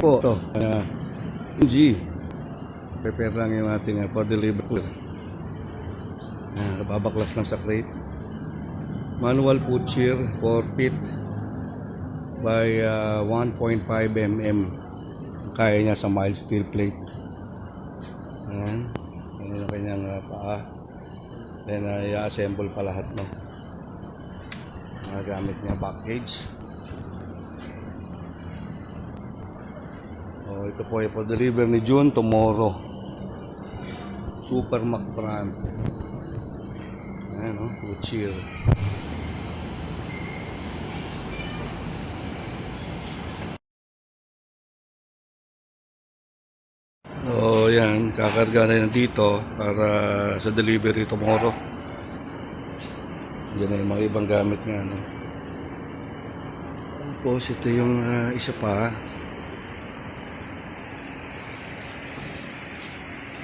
po ito G prepare lang yung ating for delivery. Babaklas lang sa crate. Manual pusher 4 feet by 1.5 mm. Kaya niya sa mild steel plate. Ayan yung kanyang paa. Then i-assemble pa lahat, no? Gamit niya package. Ito po ay for deliver ni June tomorrow. Super Mac brand. Ayan, no? Pusher. Yan, kakarga na yan dito para sa delivery tomorrow. Diyan na yung mga ibang gamit nga, no? Tapos ito yung isa pa.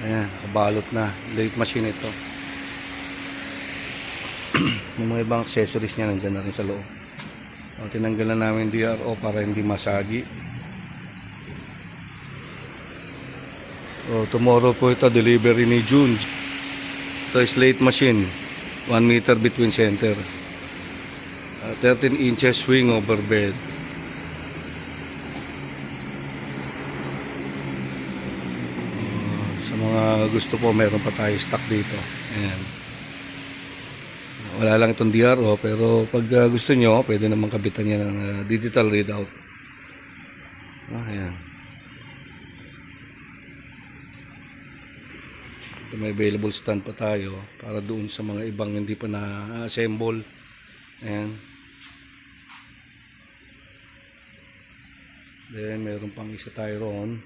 Ayan, kabalot na. Late machine ito. Yung mga ibang accessories niya nandyan na rin sa loob. Tinanggalan namin DRO para hindi masagi. Tomorrow po ito, delivery ni June. Ito is late machine. 1 meter between center. 13 inches swing over bed. Sa mga gusto po, meron pa tayo stock dito. Ayan. Wala lang itong DRO, pero pag gusto nyo, pwede naman kabitan niya ng digital readout. Ayan. May available stand pa tayo para doon sa mga ibang hindi pa na-assemble. Ayan. Then meron pang isa tayo roon.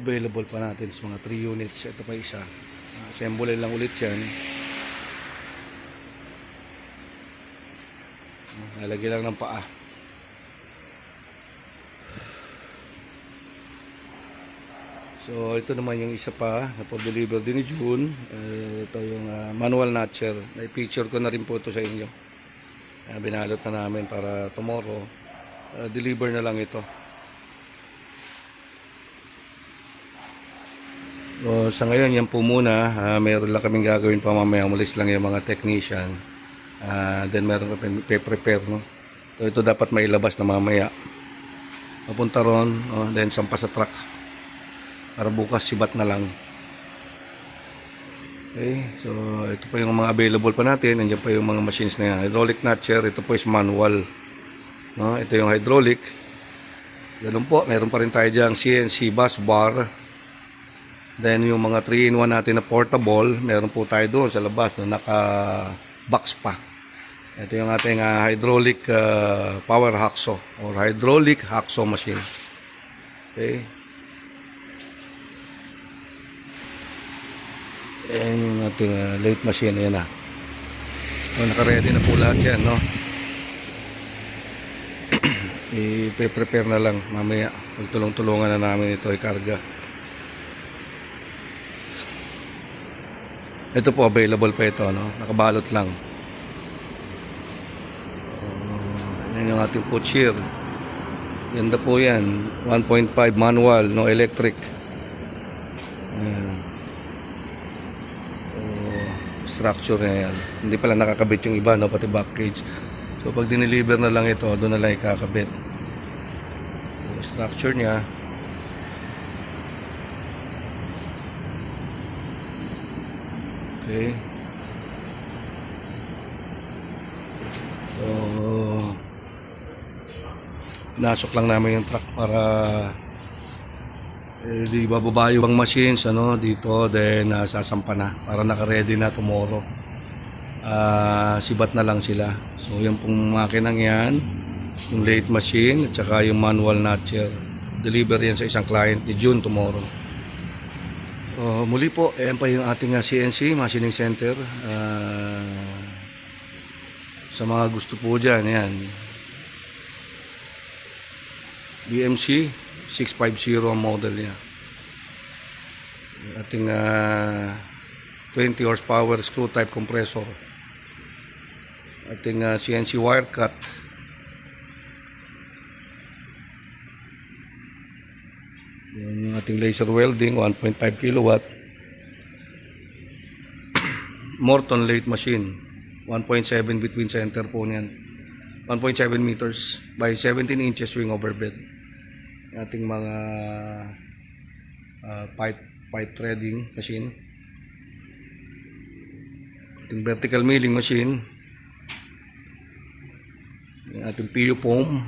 Available pa natin sa mga 3 units. Ito pa isa. Assemble lang ulit yan. Lalagyan lang ng paa. So ito naman yung isa pa na for deliver din ni June. Ito yung manual notcher. Na-picture ko na rin po ito sa inyo. Binalot na namin para tomorrow deliver na lang ito. So, sa ngayon yan po muna. Meron lang kaming gagawin pa mamaya. Umalis lang yung mga technician. Then meron kami prepare, no? So ito dapat mailabas na mamaya. Papunta ron. Then sampa sa truck. Para bukas sibat na lang. Okay, so ito pa yung mga available pa natin. Nandiyan pa yung mga machines na yan. Hydraulic notcher, ito po is manual. No, ito yung hydraulic. Ganun po, meron pa rin tayo dyan CNC bus bar. Then yung mga 3-in-1 natin na portable, meron po tayo doon sa labas na naka-box pa. Ito yung ating hydraulic power hacksaw or hydraulic hacksaw machine. Okay. Ayan yung ating late machine. Ayan na. So, naka-ready na po lahat yan, no? I-prepare na lang mamaya. Pagtulong-tulungan na namin ito ikarga. Ito po available pa ito, no? Nakabalot lang. Ayan yung ating pusher. Ganda po yan. 1.5 manual, no electric. Ayan. Structure na yan. Hindi pala nakakabit yung iba, no? Pati back cage. So pag dineliver na lang ito, doon na lang ikakabit. Yung structure niya. Okay. So pinasok lang namin yung truck para di bababa yung machines dito, then sasampa na para naka-ready na tomorrow. Sibat na lang sila. So yung pong makinang yan, yung late machine at saka yung manual notcher, deliver yan sa isang client ni June tomorrow. Muli po, ayan pa yung ating CNC machining center. Sa mga gusto po dyan, yan BMC 650 ang model niya. Ating 20 horsepower screw type compressor. Ating CNC wire cut. Yan yung ating laser welding, 1.5 kilowatt. Morton lathe machine, 1.7 between center po niyan. 1.7 meters by 17 inches swing over bed. Yung ating mga pipe threading machine. Ating vertical milling machine. Yung ating PU foam.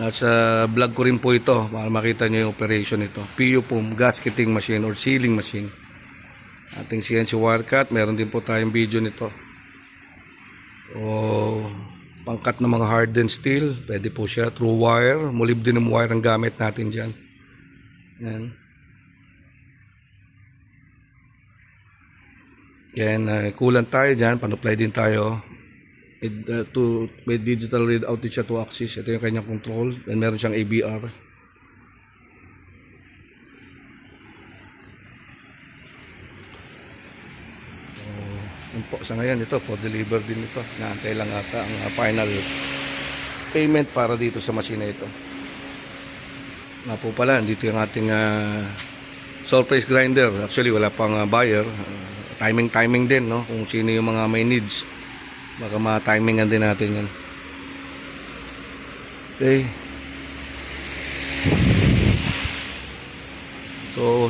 At sa vlog ko rin po ito para makita nyo yung operation nito. PU foam gasketing machine or sealing machine. Ating CNC wire cut, meron din po tayong video nito. O pangkat ng mga hardened steel, pwede po siya. True wire, molybdenum wire ang gamit natin dyan. Yan. Yan, coolant tayo dyan, pan-apply din tayo. May digital readout din siya 2 axis. Ito yung kanyang control. Then meron siyang ABR. Yun po, sa ngayon ito po, deliver din ito. Naantay lang ata ang final payment para dito sa machine na ito. Nga po pala, dito yung ating surface grinder. Actually, wala pang buyer. Timing din, no? Kung sino yung mga may needs. Baka ma-timingan din natin yan. Okay.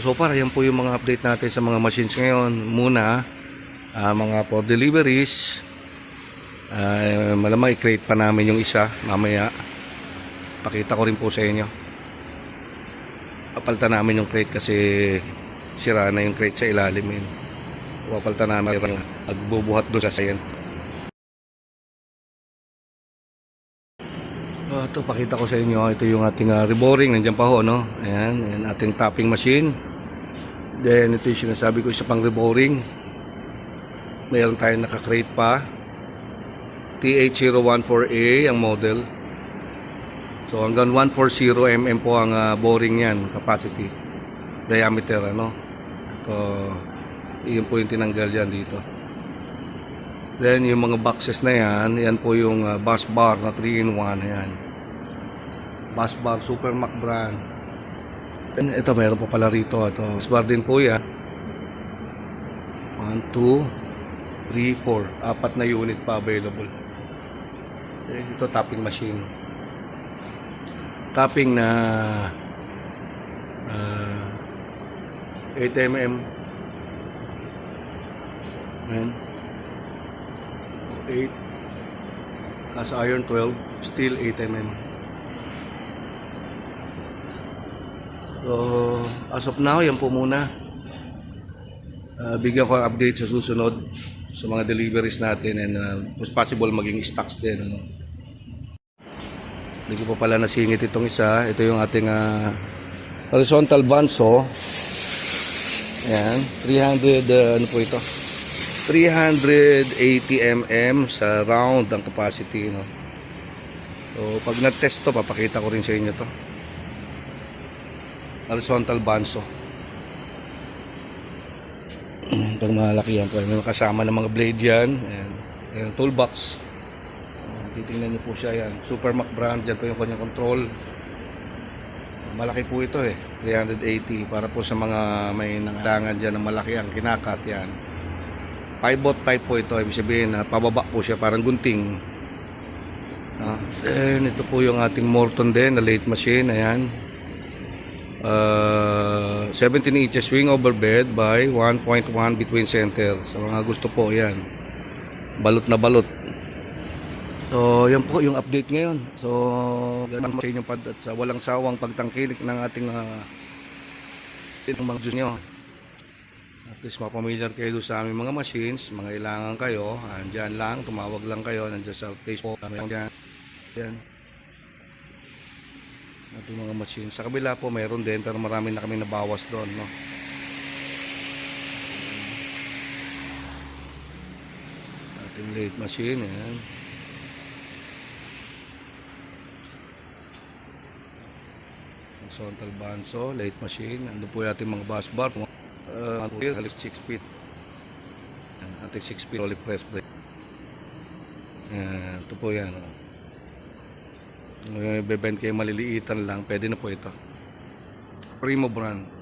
So far, yan po yung mga update natin sa mga machines ngayon. Muna, mga for deliveries, malamang i-crate pa namin yung isa mamaya. Pakita ko rin po sa inyo. Papalitan namin yung crate kasi sira na yung crate sa ilalim yun. Papalitan namin agbubuhat doon sa sayan. Ito, pakita ko sa inyo. Ito yung ating reboring. Nandiyan pa ho, no? Ayan, ayan, ating tapping machine. Then, ito yung sinasabi ko, isa pang reboring. Mayroon tayong naka-crate pa. TH014A ang model. So, hanggang 140 mm po ang boring yan, capacity. Diameter, ano? Ito, yun po yung tinanggal yan dito. Then, yung mga boxes na yan, yan po yung bus bar na 3-in-1. Ayan. Bus bar, Super Mac brand. And ito, meron pa pala rito. Ito, bus bar din po yan. 1, 2, 3, 4. 4 na unit pa available. Then, ito, tapping machine. Tapping na 8 mm. Ayan. 8 cast iron 12, steel 8 mm. So as of now, yan po muna. Bigyan ko ang update sa susunod sa mga deliveries natin, and if possible maging stocks din, ano. Hindi ko pa pala nasingit itong isa. Ito yung ating horizontal bandsaw. Ayan, 300 ano po ito, 380 mm sa round ang capacity, no? So pag na-test to, papakita ko rin sa inyo to. Horizontal bandsaw. Pag malaki yan, may kasama ng mga blade yan. Ayan, toolbox. Titingnan nyo po siya yan. Super Mac brand, dyan po yung kanyang control. Malaki po ito 380 para po sa mga may nangailangan dyan ng malaki ang kinakat yan. Pivot type po ito, ibig sabihin pababa po siya, parang gunting. Then ito po yung ating Morton din na lathe machine. Ayan, 17 inches swing over bed by 1.1 between center. Sa mga gusto po, yan, balot na balot. So yan po yung update ngayon. So ganun sa inyong at sa walang sawang pagtangkilik ng ating mga Diyos nyo. At least mapamilyar kayo sa aming mga machines. Mga ilangan kayo, andyan lang, tumawag lang kayo, nandiyan sa Facebook. Yan. Ating mga machines. Sa kabila po mayroon din, pero marami na kami nabawas doon, no? Ating lathe machine, yan. Horizontal bandsaw, lathe machine. Ando po yung ating mga bus bar. 6 feet. Ating 6 feet rolling press brake. Ito po yan. Bebend kayo maliliitan lang, pwede na po ito. Primo brand.